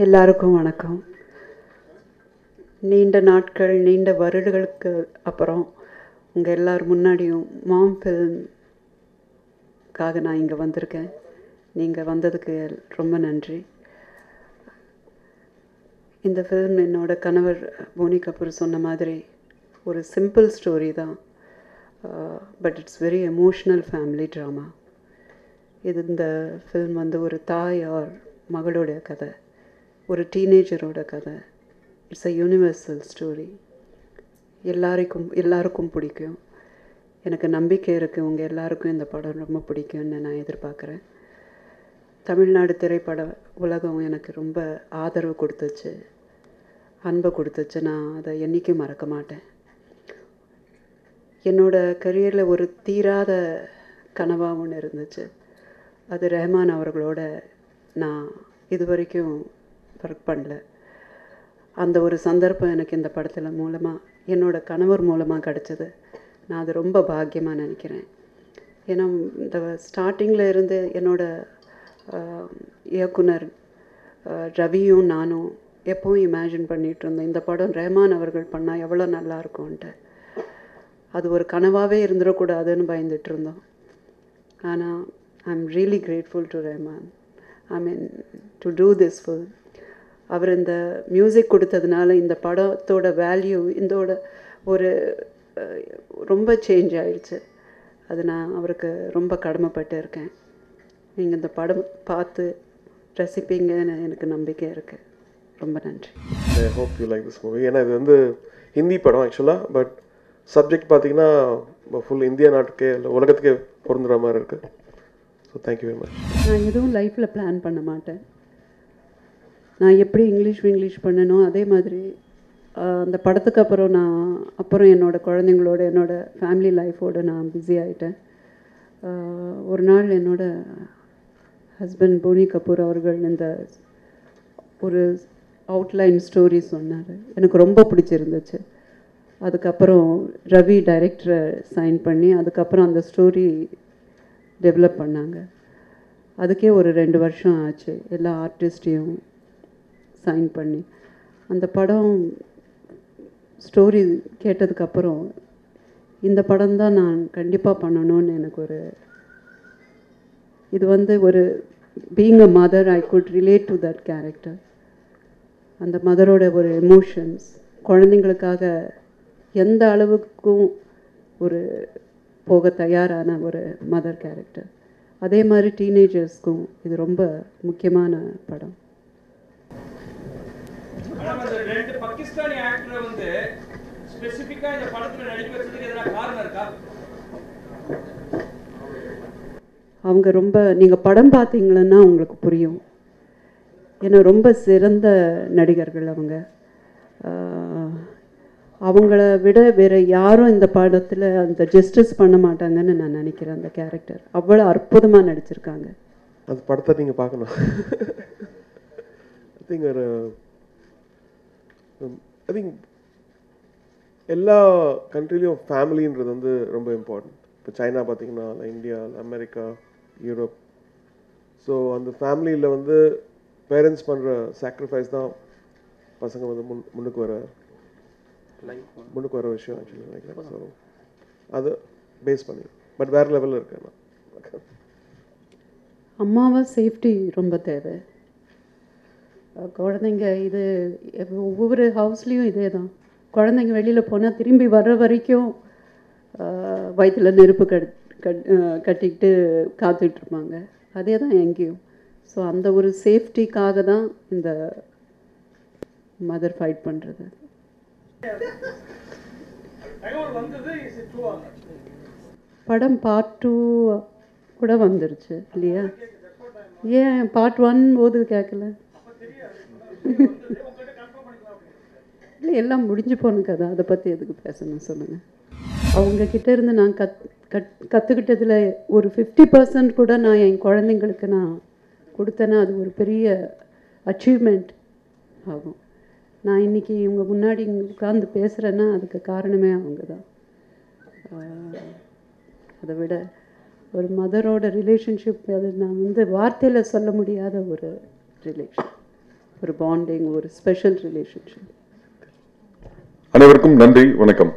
எல்லாருக்கும் வணக்கம். நீண்ட நாட்கள், நீண்ட வருடங்களுக்கு அப்புறம் உங்கள் எல்லார் முன்னாடியும் மாம் ஃபில்ம்காக நான் இங்கே வந்திருக்கேன். நீங்கள் வந்ததுக்கு ரொம்ப நன்றி. இந்த ஃபில்ம் என்னோட கணவர் போனி கபூர் சொன்ன மாதிரி ஒரு சிம்பிள் ஸ்டோரி தான், but it's very emotional family drama. இந்த ஃபில்ம் ஒரு தாய் ஆர் மகளோடைய கதை, ஒரு டீனேஜரோட கதை. It's a universal story. எல்லாருக்கும் பிடிக்கும். எனக்கு நம்பிக்கை இருக்குது உங்கள் எல்லாருக்கும் இந்த படம் ரொம்ப பிடிக்கும்னு நான் எதிர்பார்க்குறேன். தமிழ்நாடு திரைப்பட உலகம் எனக்கு ரொம்ப ஆதரவு கொடுத்துச்சு, அன்பை கொடுத்துச்சு. நான் அதை என்றைக்கும் மறக்க மாட்டேன். என்னோடய கரியரில் ஒரு தீராத கனவாக ஒன்று இருந்துச்சு. அது ரஹ்மான் அவர்களோட நான் இது வரைக்கும் ஒர்க் பண்ணல. அந்த ஒரு சந்தர்ப்பம் எனக்கு இந்த படத்தில் மூலமாக, என்னோடய கணவர் மூலமாக கிடச்சிது. நான் அது ரொம்ப பாக்கியமாக நினைக்கிறேன். ஏன்னா இந்த ஸ்டார்டிங்கில் இருந்து என்னோடய இயக்குனர் ரவியும் நானும் எப்போவும் இமேஜின் பண்ணிகிட்டு இருந்தோம், இந்த படம் ரஹ்மான் அவர்கள் பண்ணால் எவ்வளோ நல்லாயிருக்கும்ன்ட்டு. அது ஒரு கனவாகவே இருந்துடக்கூடாதுன்னு பயந்துட்டு இருந்தோம். ஆனால் I am really grateful to Rahman. I mean to do this film. அவர் இந்த மியூசிக் கொடுத்ததுனால இந்த படத்தோட வேல்யூ இதோட ஒரு ரொம்ப சேஞ்ச் ஆயிடுச்சு. அது நான் அவருக்கு ரொம்ப கடமைப்பட்டு இருக்கேன். நீங்கள் இந்த படம் பார்த்து ரசிப்பீங்கன்னு எனக்கு நம்பிக்கை இருக்குது. ரொம்ப நன்றி. I hope you like this movie. ஏன்னா இது ஹிந்தி படம் ஆக்சுவலாக, பட் சப்ஜெக்ட் பார்த்தீங்கன்னா ஃபுல் இந்தியா நாட்டுக்கே இல்லை உலகத்துக்கே பொருந்துற மாதிரி இருக்குது. So thank you very much. நான் எதுவும் லைஃப்பில் பிளான் பண்ண மாட்டேன். நான் எப்படி இங்கிலீஷ் பண்ணணும் அதே மாதிரி அந்த படத்துக்கு அப்புறம் என்னோடய குழந்தைங்களோட என்னோடய ஃபேமிலி லைஃபோடு நான் பிஸி ஆகிட்டேன். ஒரு நாள் என்னோடய ஹஸ்பண்ட் போனி கபூர் அவர்கள் இந்த ஒரு அவுட்லைன் ஸ்டோரி சொன்னார். எனக்கு ரொம்ப பிடிச்சிருந்துச்சு. அதுக்கப்புறம் ரவி டைரக்டரை சைன் பண்ணி அதுக்கப்புறம் அந்த ஸ்டோரி டெவலப் பண்ணாங்க. அதுக்கே ஒரு 2 வருஷம் ஆச்சு எல்லா ஆர்டிஸ்டையும் சைன் பண்ணி. அந்த படம் ஸ்டோரி கேட்டதுக்கப்புறம் இந்த படம் தான் நான் கண்டிப்பாக பண்ணணும்னு எனக்கு இது ஒரு being a mother, I could relate to that character. அந்த மதரோட ஒரு எமோஷன்ஸ், குழந்தைங்களுக்காக எந்த அளவுக்கும் போக தயாரான ஒரு மதர் கேரக்டர். அதே மாதிரி டீனேஜர்ஸ்க்கும் இது ரொம்ப முக்கியமான படம். பாகிஸ்தானி ஆக்டர் ஸ்பெசிஃபிக்கா இந்த படத்துல நடிக்க வச்சதுக்கு எதனா காரணம் இருக்கா? அவங்க நீங்கள் படம் பார்த்தீங்கன்னா உங்களுக்கு புரியும். ஏன்னா ரொம்ப சிறந்த நடிகர்கள் அவங்கள விட வேறு யாரும் இந்த படத்தில் அந்த ஜஸ்டிஸ் பண்ண மாட்டாங்கன்னு நான் நினைக்கிறேன். அந்த கேரக்டர் அவ்வளோ அற்புதமாக நடிச்சிருக்காங்க. அந்த படத்தை நீங்கள் பார்க்கணும். ஐ திங்க் எல்லா கண்ட்ரிலையும் ஃபேமிலின்றது ரொம்ப இம்பார்ட்டன்ட். இப்போ சைனா பார்த்தீங்கன்னா, இந்தியா, அமெரிக்கா, யூரோப். ஸோ அந்த ஃபேமிலியில் பேரண்ட்ஸ் பண்ணுற சாக்ரிஃபைஸ் தான் பசங்க முன்னுக்கு வர விஷயம் ஆக்சுவலி நினைக்கிறேன். ஸோ அது பேஸ் பண்ணி பட் வேறு லெவலில் இருக்கேன். அம்மாவா சேஃப்டி ரொம்ப தேவை. குழந்தைங்க இது ஒவ்வொரு ஹவுஸ்லேயும் இதே தான். குழந்தைங்க வெளியில் போனால் திரும்பி வர்ற வரைக்கும் வயிற்றில் நெருப்பு கட்டிக்கிட்டு காத்துட்ருப்பாங்க. அதே தான் எங்கேயும். ஸோ அந்த ஒரு சேஃப்டிக்காக தான் இந்த மதர் ஃபைட் பண்ணுறது. படம் பார்ட் 2 கூட வந்துருச்சு இல்லையா? ஏன் பார்ட் 1 போது கேட்கல? இல்லை, எல்லாம் முடிஞ்சு போன கதை. அதை பற்றி எதுக்கு பேசணும் சொல்லுங்கள். அவங்கக்கிட்ட இருந்து நான் கற்றுக்கிட்டதில் ஒரு 50% கூட நான் என் குழந்தைங்களுக்கு நான் கொடுத்தேன்னா அது ஒரு பெரிய அச்சீவ்மெண்ட் ஆகும். நான் இன்றைக்கி இவங்க முன்னாடி உட்கார்ந்து பேசுகிறேன்னா அதுக்கு காரணமே அவங்க தான். அதை விட ஒரு மதரோட ரிலேஷன்ஷிப், அது நான் வார்த்தையில் சொல்ல முடியாத ஒரு ரிலேஷன். ஒரு பாண்டிங், ஒரு ஸ்பெஷல் ரிலேஷன்ஷிப். அனைவருக்கும் நன்றி, வணக்கம்.